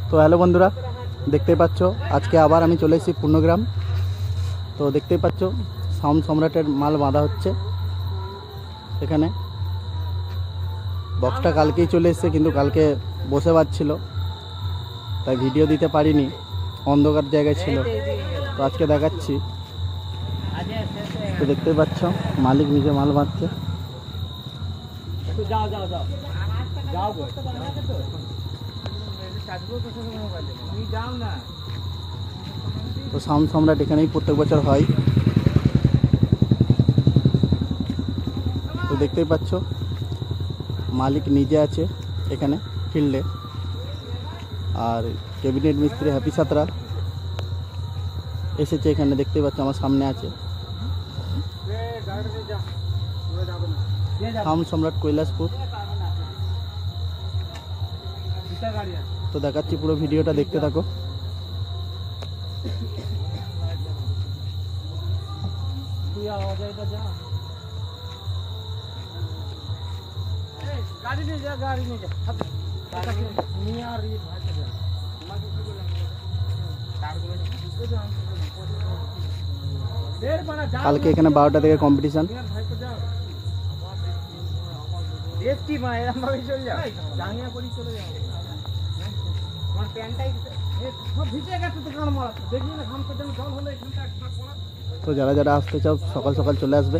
তো হ্যালো বন্ধুরা, দেখতেই পাচ্ছ আজকে আবার আমি চলে এসেছি পূর্ণগ্রাম। তো দেখতেই পাচ্ছ সাউন্ড সম্রাটের মাল বাঁধা হচ্ছে এখানে। বক্সটা কালকেই চলে এসেছে, কিন্তু কালকে বসে পাচ্ছিল, তাই ভিডিও দিতে পারিনি, অন্ধকার জায়গায় ছিল। তো আজকে দেখাচ্ছি। তো দেখতেই পাচ্ছ মালিক নিজে মাল বাঁধছে। তো সাউন্ড সম্রাট এখানেই প্রত্যেক বছর হয়। তো দেখতেই পাচ্ছ মালিক নিজে আছে এখানে ফিল্ডে, আর ক্যাবিনেট মিস্ত্রি হ্যাপি সাতরা এসেছে এখানে। দেখতেই পাচ্ছ আমার সামনে আছে সাউন্ড সম্রাট কৈলাসপুর। তো দেখাচ্ছি, পুরো ভিডিওটা দেখতে থাকো। কালকে এখানে 12টা থেকে কম্পিটিশন। তো যারা যারা আসতে চাও সকাল সকাল চলে আসবে।